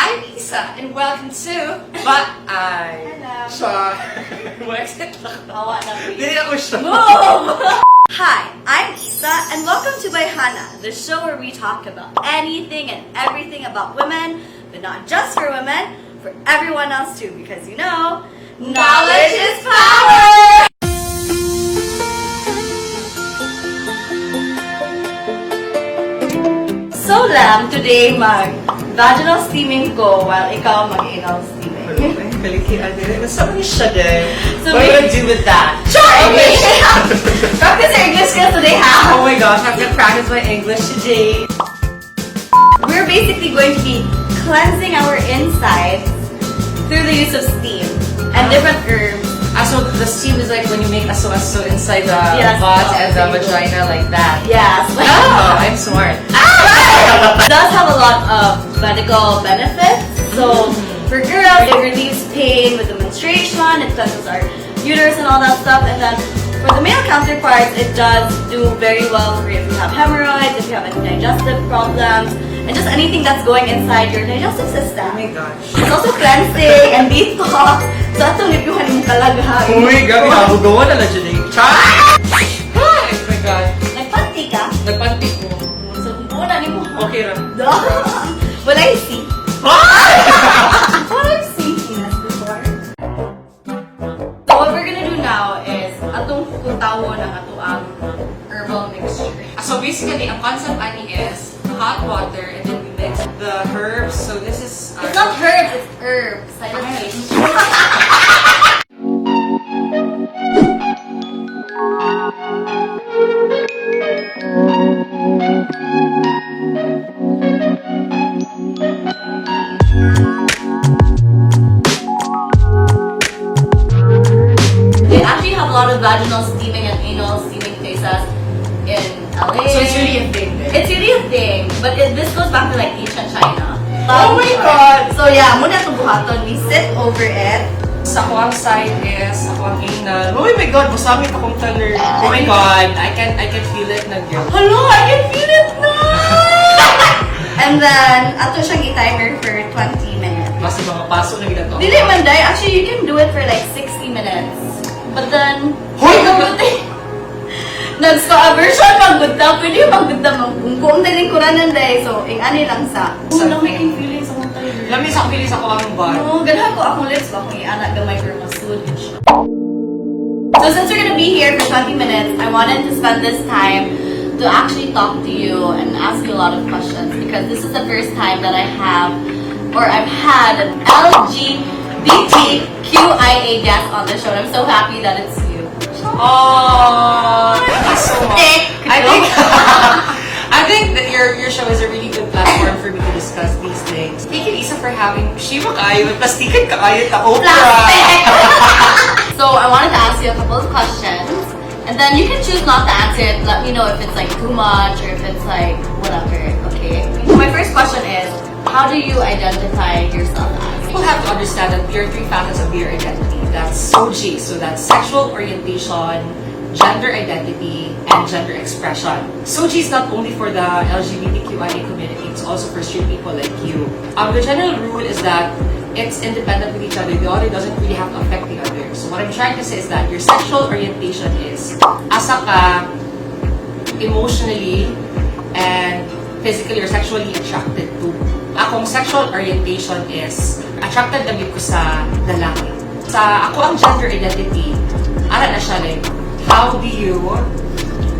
I'm Isa, and welcome to Hello. Siya. Exit lang. Awa na. Dili ako siya. Move! Hi, I'm Isa, and welcome to Bayhana, the show where we talk about anything and everything about women, but not just for women, for everyone else too, because you know, knowledge is power! So Lam, today vaginal steaming ko while ikaw mag-anal steaming. Kalikian din. Nasaan siya din? So what do you do with that? Sure, English! Practice your English skills today, ha? Oh my gosh, I'm gonna practice my English today. We're basically going to be cleansing our insides through the use of steam and different herbs. So the steam is like when you make aso-aso inside the Yes. butt and the vagina like that. Yes. Oh, I'm smart. It does have a lot of medical benefits. So for girls, it relieves pain with the menstruation, it cleanses our uterus and all that stuff. And then for the male counterparts, it does do very well for if you have hemorrhoids, if you have any digestive problems, and just anything that's going inside your digestive system. Oh my gosh. It's also cleansing and detox. So atong lipuhan yung talaga. Oh my god, gawa na lang dyan eh. Oh my god. Nagpanti ka? Nagpantik mo. So muna ni mo. Okay ra. Well, I see. What I've seen this before. So what we're gonna do now is atong kutawon ang atuang herbal mixture. So basically, ang concept ani is hot water and then we mix the herbs. So this is It's not herbs, it's herbs. Silent H. They actually have a lot of vaginal steaming and anal steaming places in LA. So it's really a thing then? It's really a thing, but this goes back to like ancient China. Oh my God! So yeah, muna itong buhaton. We sit over it. Sa akong side is akong anal. Oh my god, masamit akong taler. Oh my god, I can feel it na girl. Hello, I can feel it now! And then, ato siyang i-timer for 20 minutes. Basta mga paso na gila to. Dili man day, actually you can do it for like 60 minutes. But then, Hoy! nagska-aversion magbunta, pwede yung magbunta kung daling kuranan day. So, ani lang sa. Kung lang making feelings akong tayo. Lamis ako feeling sa akong bar. No, ganahan ko akong lips ba kung i-anak gamay for masud. So since we're gonna be here for 20 minutes, I wanted to spend this time to actually talk to you and ask you a lot of questions because this is the first time that I've had an LGBTQIA guest on the show. And I'm so happy that it's you. Oh, thank you so much. I think that your show is a really good platform for me to discuss these things. Thank you, Lisa, for having me. Shiva kayo, plastikan kayo, ta Plastic! So I wanted to ask you a couple of questions. And then you can choose not to answer it. Let me know if it's like too much or if it's like whatever, okay? My first question is, how do you identify yourself as? People have to understand that there are three facets of your identity. That's SOG, so that's sexual orientation, gender identity, and gender expression. SOG is not only for the LGBTQIA community, it's also for straight people like you. The general rule is that it's independent with each other. The other doesn't really have to affect the other. So what I'm trying to say is that your sexual orientation is asa ka emotionally and physically or sexually attracted to. Akong sexual orientation is attracted na ko sa lalaki. Sa ako ang gender identity, ara na siya like, how do you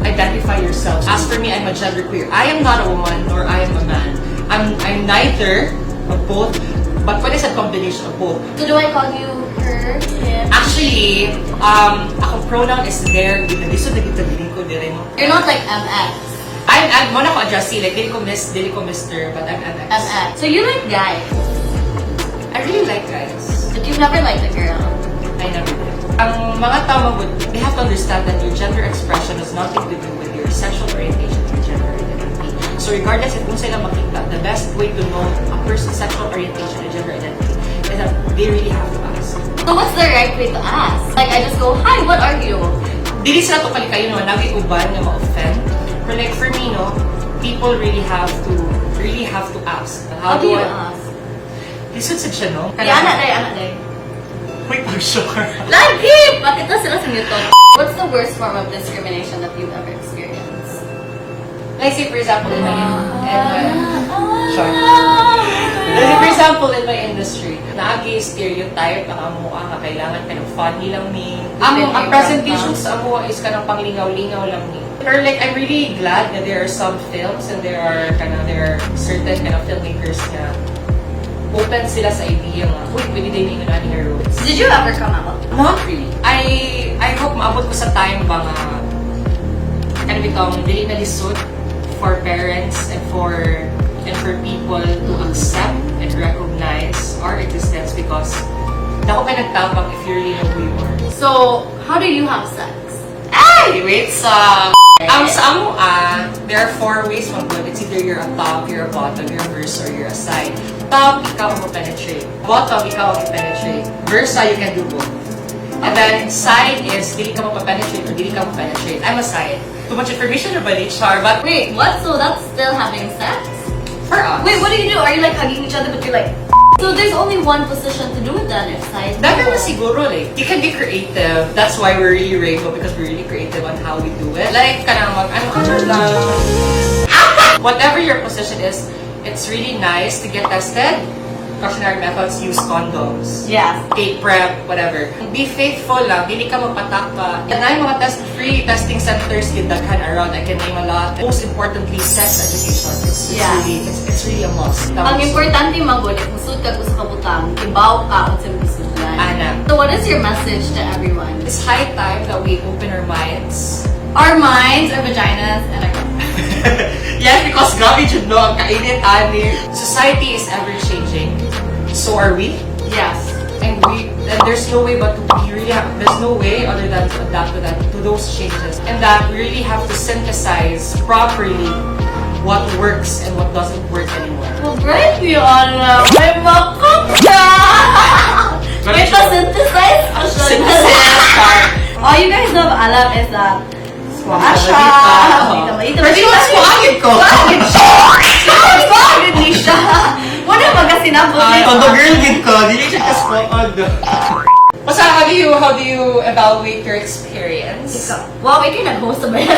identify yourself? As for me, I'm a genderqueer. I am not a woman nor I am a man. I'm neither of both, but what is a combination of both? So do I call you her, him? Actually, akong pronoun is there. Lisod na kita bilin ko dire mo. You're not like MX. I'm muna ko addressee, like dili ko miss, dili ko mister, but I'm MX. MX. So you like guys, I really like guys. but you've never liked a girl. I never did. Ang mga tao they have to understand that your gender expression has nothing to do with your sexual orientation or gender identity. So regardless if kung sila makita, the best way to know a person's sexual orientation and gender identity is that they really have to ask. So what's the right way to ask? Like I just go, hi, what are you? Dili sila to kalikayo naman, nag-iuban nga ma-offend. But like for me, no, people really have to ask. How do you ask? Lisod sa siya, no? Di anak day. Wait, I'm sure. Lagi! Bakit na sila sa Newton? What's the worst form of discrimination that you've ever experienced? Like, say, for example, in my industry, naagi stereotype ang amuha nga kailangan ka ng funny lang ni. Ang presentation sa amuha is ka ng panglingaw-lingaw lang ni. Pero like, I'm really glad that there are some films and there are certain kind of filmmakers na open sila sa idea nga, uy, pwede din yung nani heroes. Did you ever come out? Not really. I hope maabot ko sa time ba nga kind of itong dili na lisod for parents and for people to accept and recognize our existence because dako ka nagtabang if you really know who you are. So, how do you have sex? Ay! Wait, sa amo, there are 4 ways mag-good. It's either you're a top, you're a bottom, you're a verse, or you're a side. Top, ikaw ang penetrate. Bottom, ikaw ang penetrate. Versa, you can do both. And then, side is, dili ka penetrate or dili ka penetrate. I'm a side. Too much information about HR, but Wait, what? So that's still having sex? for us. Wait, what do you do? Are you like hugging each other but you're like... So there's only one position to do it then if side... That naman siguro, like, you can be creative. That's why we're really rainbow because we're really creative on how we do it. Like, kanang whatever your position is, it's really nice to get tested. Cautionary methods, use condoms. Yes. Cake prep, whatever. Be faithful lang, dili ka magpatak ka. Yan ay mga free testing centers daghan around. I can name a lot. Most importantly, sex education. It's really a must. Ang importante magulit, kung suit ka sa kabutang, ibaw ka kung sa bisulan. Ana. So what is your message to everyone? It's high time that we open our minds. Our minds, our vaginas, and our... Yes, because grabe jud no, ang kainit ani. Society is ever changing. So are we? Yes. And there's no way but to there's no way other than to adapt to those changes. And that we really have to synthesize properly what works and what doesn't work anymore. Well, great, Fiona. May makapta! May pa-synthesize? All you guys know of Alem is that Asha! Swagid ko! Swagid ni siya! Wala ba kasi nabot niya? Tondo girl gid ko, dili siya ka-swagid. Basta, how do you evaluate your experience? Wow, ikaw nag-host ba yan?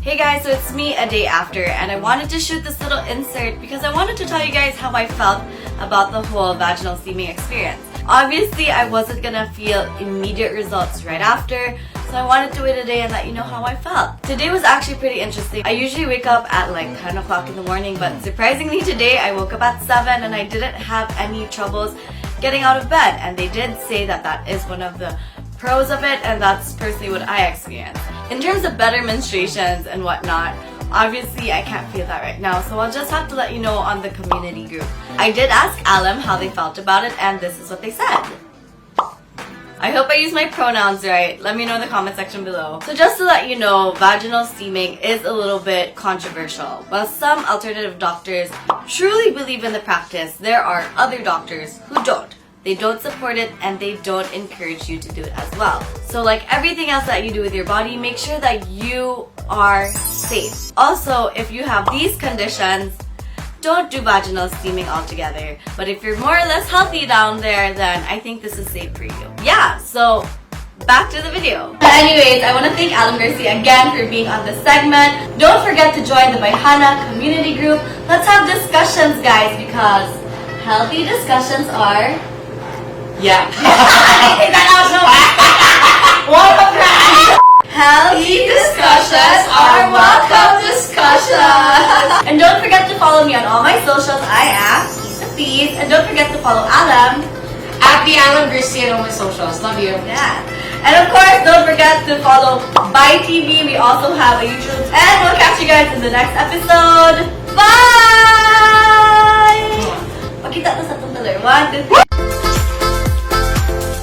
Hey guys, so it's me a day after and I wanted to shoot this little insert because I wanted to tell you guys how I felt about the whole vaginal steaming experience. Obviously, I wasn't gonna feel immediate results right after, so I wanted to wait a day and let you know how I felt. Today was actually pretty interesting. I usually wake up at like 10 o'clock in the morning, but surprisingly today I woke up at 7 and I didn't have any troubles getting out of bed. And they did say that that is one of the pros of it, and that's personally what I experienced. In terms of better menstruations and whatnot, obviously I can't feel that right now, so I'll just have to let you know on the community group. I did ask Alem how they felt about it, and this is what they said. I hope I use my pronouns right. Let me know in the comment section below. So just to let you know, vaginal steaming is a little bit controversial. While some alternative doctors truly believe in the practice, there are other doctors who don't. They don't support it and they don't encourage you to do it as well. So like everything else that you do with your body, make sure that you are safe. Also, if you have these conditions, don't do vaginal steaming altogether. But if you're more or less healthy down there, then I think this is safe for you. Yeah, so back to the video. Anyways, I want to thank Alem Garcia again for being on this segment. Don't forget to join the Bayhana community group. Let's have discussions, guys, because healthy discussions are... Yeah. Healthy discussions are welcome discussions. And don't forget to follow me on all my socials. I am Issaplease. And don't forget to follow Alem At the Alem Garcia on my socials. Love you. Yeah. And of course, don't forget to follow By TV. We also have a YouTube. And we'll catch you guys in the next episode. Bye! Pakita to sa tutuloy. 1, 2, 3.